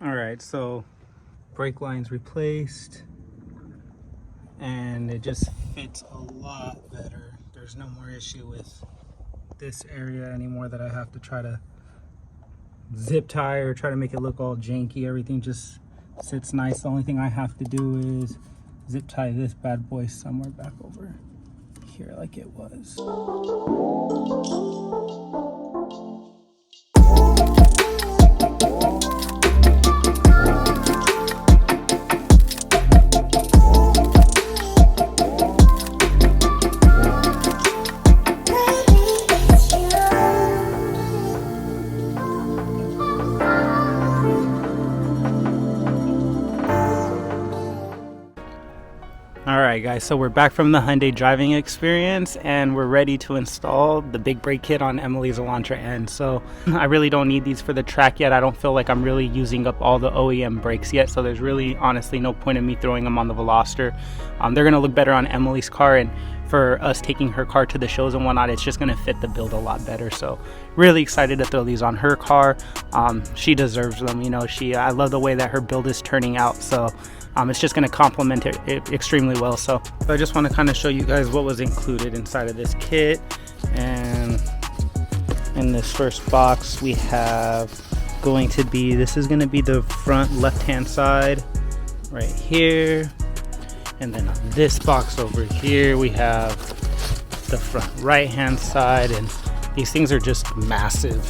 All right, so brake lines replaced, and it just fits a lot better. There's no more issue with this area anymore that I have to try to zip tie or try to make it look all janky. Everything just sits nice. The only thing I have to do is zip tie this bad boy somewhere back over here like it was. Alright guys, so we're back from the Hyundai Driving Experience and we're ready to install the Big Brake Kit on Emily's Elantra end. So I really don't need these for the track yet. I don't feel like I'm really using up all the OEM brakes yet, so there's really honestly no point in me throwing them on the Veloster. They're going to look better on Emily's car, and for us taking her car to the shows and whatnot, it's just going to fit the build a lot better. So really excited to throw these on her car. She deserves them, you know. I love the way that her build is turning out, so it's just going to complement it extremely well. So I just want to kind of show you guys what was included inside of this kit. And in this first box we have this is going to be the front left hand side right here, and then on this box over here we have the front right hand side, and these things are just massive,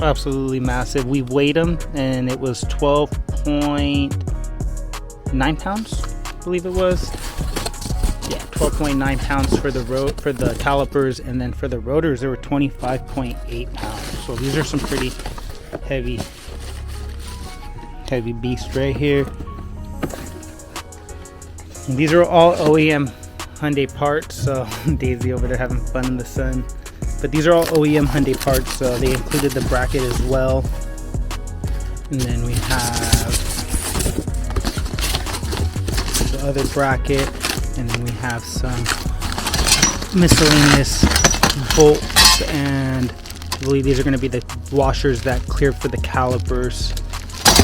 absolutely massive. We weighed them and it was 12.9 pounds, I believe it was. Yeah, 12.9 pounds for the calipers, and then for the rotors they were 25.8 pounds. So these are some pretty heavy beasts right here. And these are all OEM Hyundai parts, so Daisy over there having fun in the sun. But these are all OEM Hyundai parts, so they included the bracket as well. And then we have other bracket, and then we have some miscellaneous bolts, and I believe these are going to be the washers that clear for the calipers.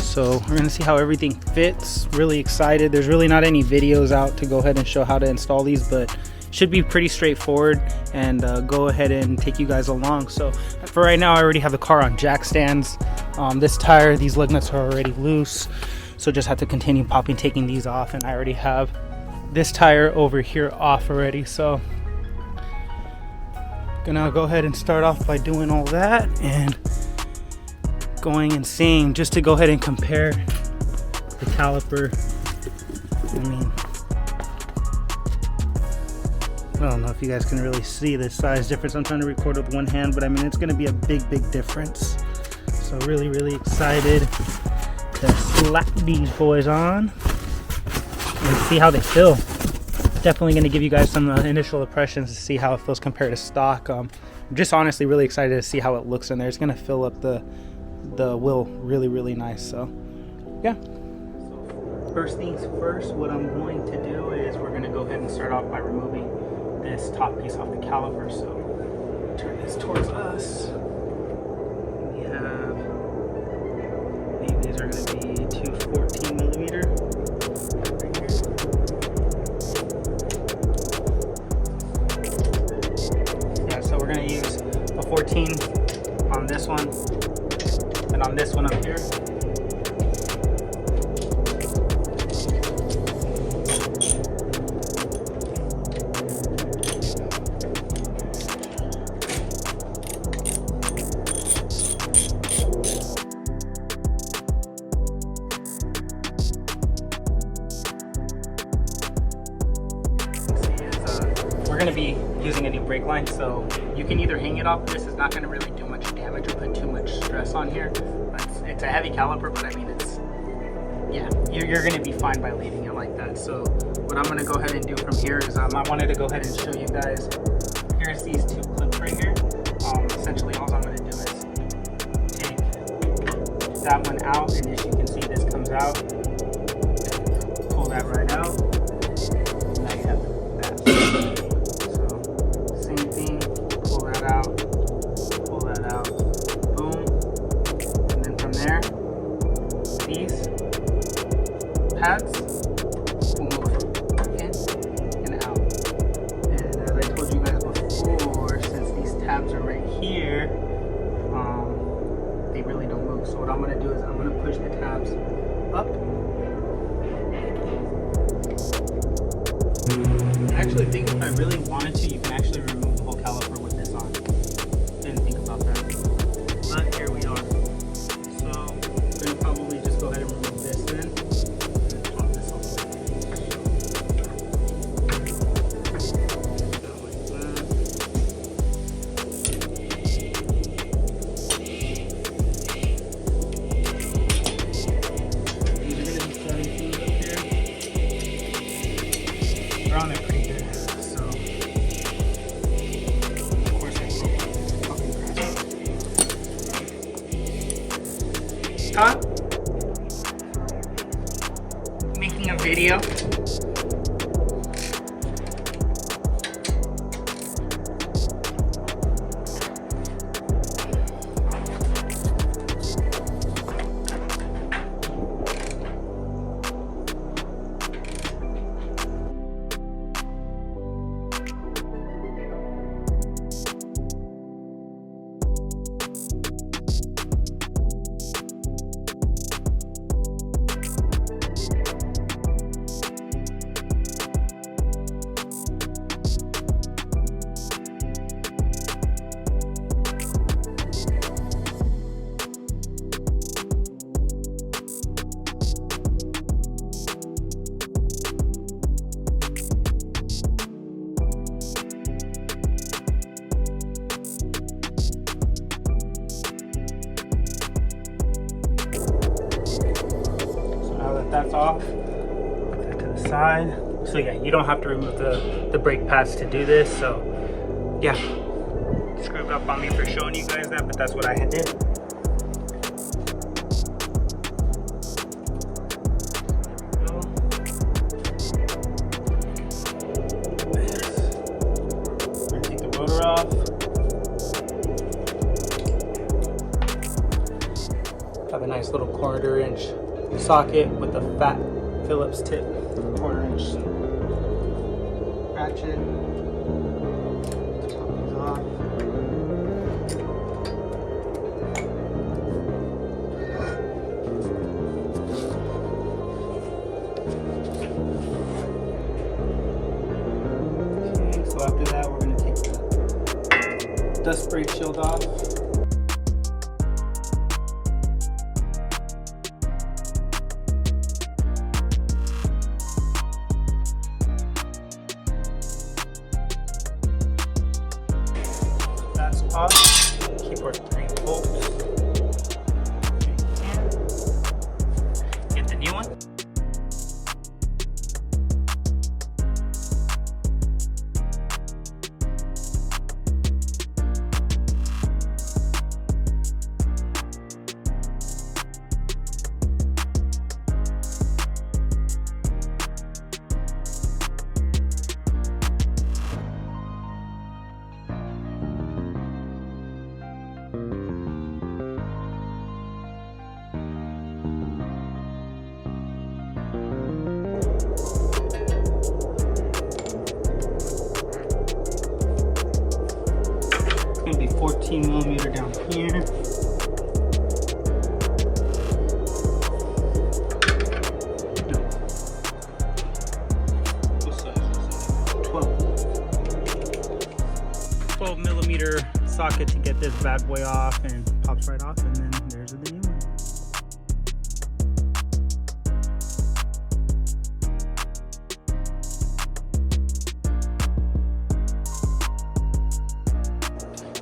So we're going to see how everything fits. Really excited. There's really not any videos out to go ahead and show how to install these, but should be pretty straightforward, and go ahead and take you guys along. So for right now I already have the car on jack stands. This tire, these lug nuts are already loose, so just have to continue taking these off, and I already have this tire over here off already. So gonna go ahead and start off by doing all that and going and seeing, just to go ahead and compare the caliper. I mean, I don't know if you guys can really see the size difference. I'm trying to record with one hand, but I mean, it's gonna be a big difference. So really excited to slap these boys on and see how they feel. Definitely going to give you guys some initial impressions to see how it feels compared to stock. I'm just honestly really excited to see how it looks in there. It's going to fill up the wheel really nice. So yeah. So first things first, what I'm going to do is we're going to go ahead and start off by removing this top piece off the caliper. So turn this towards us. We have, I believe these are going to be two 14mm. Yeah, so we're going to use a 14 on this one, and on this one up here. We're going to be using a new brake line, so you can either hang it off this. It's not going to really do much damage or put too much stress on here. It's a heavy caliper, but I mean, yeah, you're going to be fine by leaving it like that. So what I'm going to go ahead and do from here is I wanted to go ahead and show you guys. Here's these two clips right here. Essentially all I'm going to do is take that one out, and as you can see, this comes out. Pull that right out. Now you have that. So same thing, pull that out, boom, and then from there these pads will move in and out. And as I told you guys before, since these tabs are right here, they really don't move. So what I'm going to do is I'm going to push the tabs up. I actually think if I really wanted to, you can actually remove the whole caliper with this on. Didn't think about that. But here we are. So I'm going to probably just go ahead and remove this then. And pop this off. These are going to be starting things up here. They're on there pretty good. So, of course, I broke this fucking crap. Huh? Making a video. That's off. Put that to the side. So yeah, you don't have to remove the brake pads to do this. So yeah, screwed up on me for showing you guys that, but that's what I had did. We're gonna take the rotor off. Have a nice little 1/4 inch socket with a fat Phillips tip, 1/4 inch ratchet. Top these off. Okay, so after that, we're going to take the dust brake shield off. Off. Keep our 3 bolts. Get the new one. It's going to be 14mm down here. No. What size is that? 12mm socket to get this bad boy off, and pops right off, and then there's the new one.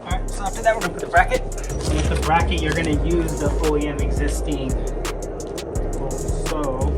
Alright, so after that we're going to put the bracket. And with the bracket you're going to use the OEM existing bolts. So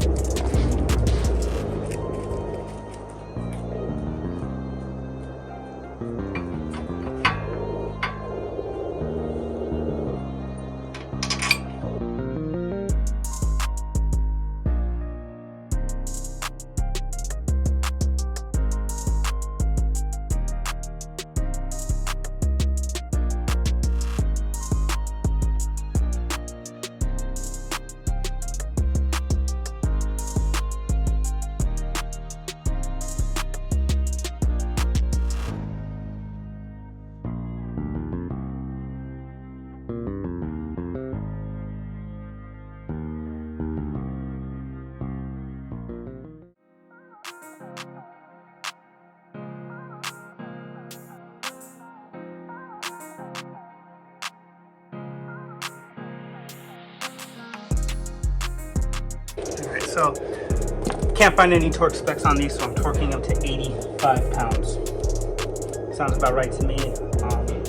So can't find any torque specs on these, so I'm torquing them to 85 pounds. Sounds about right to me.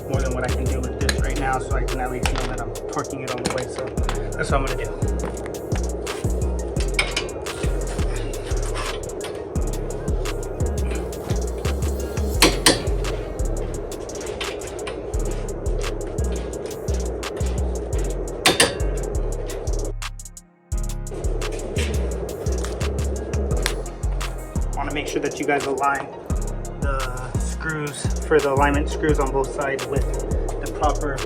More than what I can do with this right now, so I can at least know that I'm torquing it all the way. So that's what I'm gonna do. Make sure that you guys align the screws for the alignment screws on both sides with the proper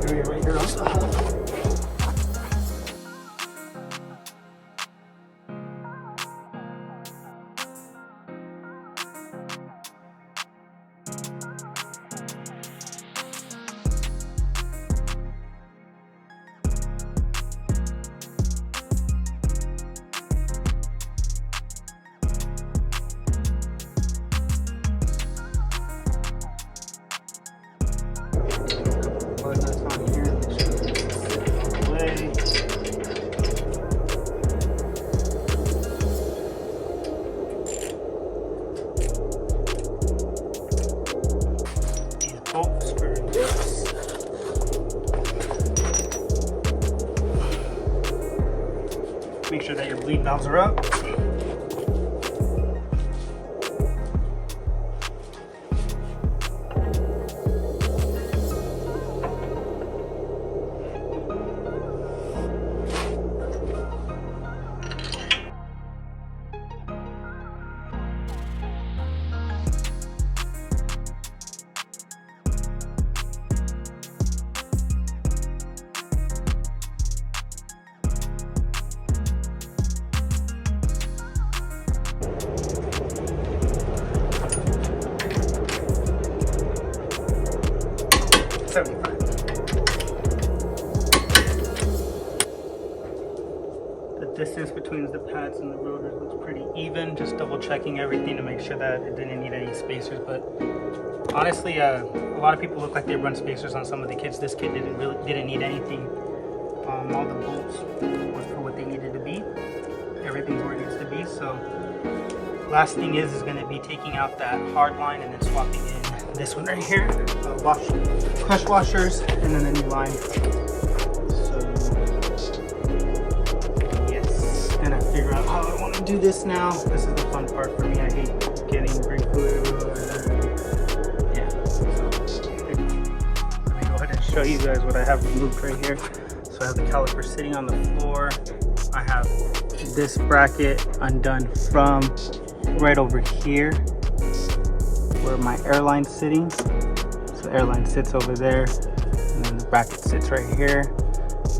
area right here on the hub. Make sure that your bleed valves are up. The distance between the pads and the rotors looks pretty even. Just double checking everything to make sure that it didn't need any spacers. But honestly, a lot of people look like they run spacers on some of the kits. This kit didn't need anything. All the bolts were for what they needed to be. Everything's where it needs to be. So last thing is going to be taking out that hard line and then swapping in this one right here, crush washers, and then a new line. So yes, gonna figure out how I want to do this now. This is the fun part for me. I hate getting brake fluid. Yeah. So let me go ahead and show you guys what I have removed right here. So I have the caliper sitting on the floor. I have this bracket undone from right over here where my airline's sitting. So the airline sits over there, and then the bracket sits right here.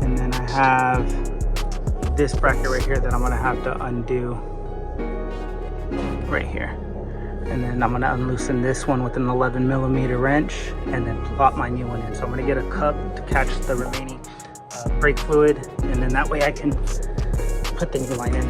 And then I have this bracket right here that I'm gonna have to undo right here. And then I'm gonna unloosen this one with an 11mm wrench and then plop my new one in. So I'm gonna get a cup to catch the remaining brake fluid, and then that way I can put the new line in.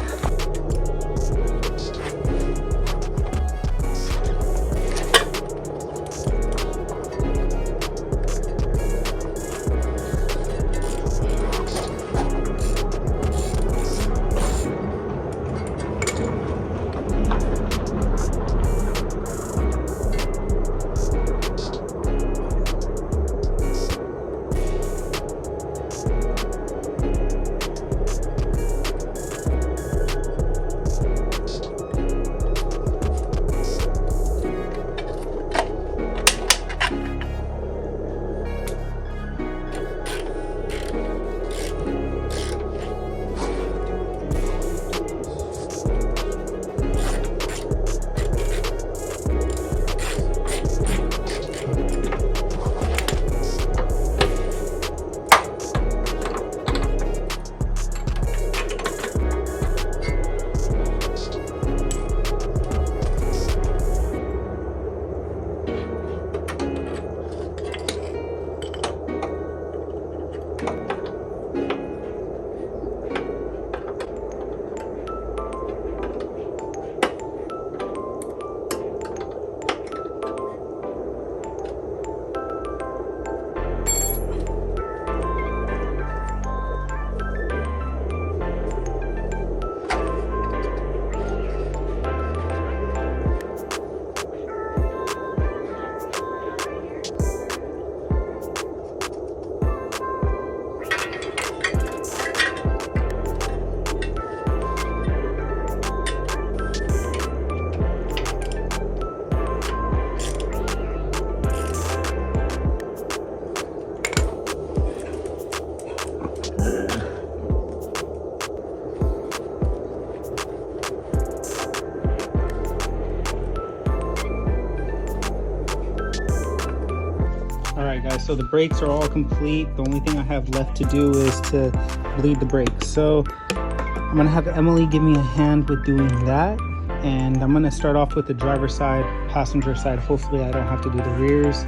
so the brakes are all complete. The only thing I have left to do is to bleed the brakes. So I'm gonna have Emily give me a hand with doing that. And I'm gonna start off with the driver's side, passenger side. Hopefully I don't have to do the rears.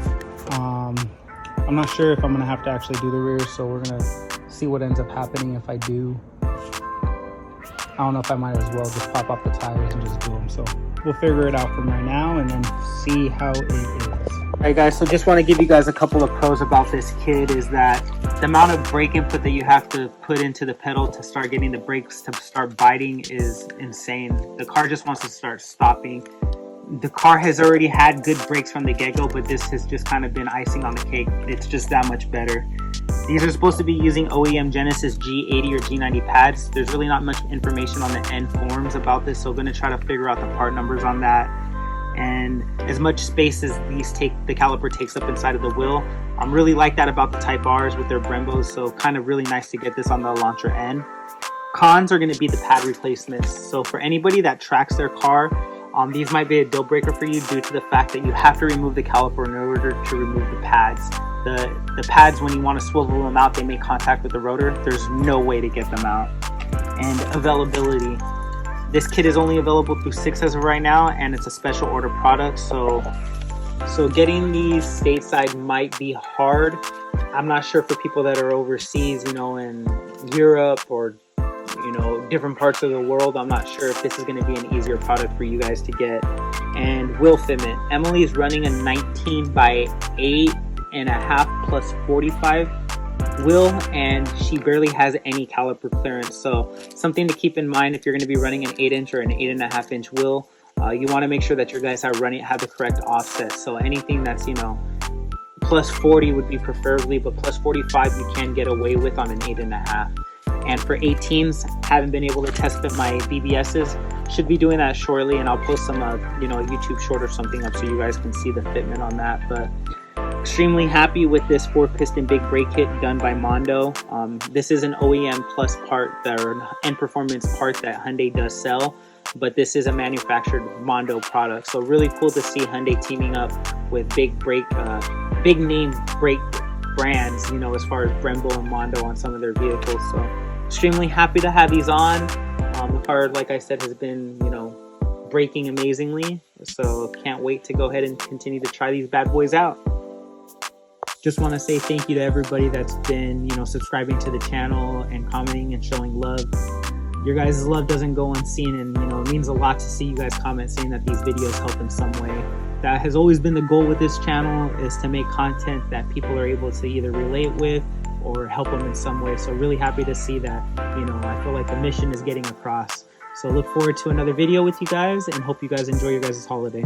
I'm not sure if I'm gonna have to actually do the rears, so we're gonna see what ends up happening if I do. I don't know if I might as well just pop off the tires and just do them. So we'll figure it out from right now and then see how it is. All right guys, so just want to give you guys a couple of pros about this kit is that the amount of brake input that you have to put into the pedal to start getting the brakes to start biting is insane. The car just wants to start stopping. The car has already had good brakes from the get-go, but this has just kind of been icing on the cake. It's just that much better. These are supposed to be using OEM Genesis G80 or G90 pads. There's really not much information on the end forms about this, so I'm going to try to figure out the part numbers on that. And as much space as these the caliper takes up inside of the wheel, really like that about the Type Rs with their Brembos, so kind of really nice to get this on the Elantra N. Cons are going to be the pad replacements. So for anybody that tracks their car, these might be a deal breaker for you due to the fact that you have to remove the caliper in order to remove the pads. The pads, when you want to swivel them out, they make contact with the rotor. There's no way to get them out. And availability. This kit is only available through 6 as of right now, and it's a special order product. So getting these stateside might be hard. I'm not sure for people that are overseas, you know, in Europe or different parts of the world. I'm not sure if this is going to be an easier product for you guys to get. And wheel fitment. Emily is running a 19 by 8.5 plus 45 wheel, and she barely has any caliper clearance. So something to keep in mind if you're going to be running an 8-inch or an 8.5-inch wheel. You want to make sure that your guys have the correct offset. So anything that's plus 40 would be preferably, but plus 45 you can get away with on an 8.5. And for 18s, haven't been able to test fit my BBSs. Should be doing that shortly, and I'll post some a YouTube short or something up so you guys can see the fitment on that. But extremely happy with this 4-piston big brake kit done by Mondo. This is an OEM plus part, or end performance part that Hyundai does sell, but this is a manufactured Mondo product. So really cool to see Hyundai teaming up with big name brake brands, as far as Brembo and Mondo on some of their vehicles. So extremely happy to have these on. The car, like I said, has been, braking amazingly. So can't wait to go ahead and continue to try these bad boys out. Just want to say thank you to everybody that's been, subscribing to the channel and commenting and showing love. Your guys' love doesn't go unseen, and it means a lot to see you guys comment saying that these videos help in some way. That has always been the goal with this channel, is to make content that people are able to either relate with or help them in some way. So really happy to see that, I feel like the mission is getting across. So look forward to another video with you guys, and hope you guys enjoy your guys' holiday.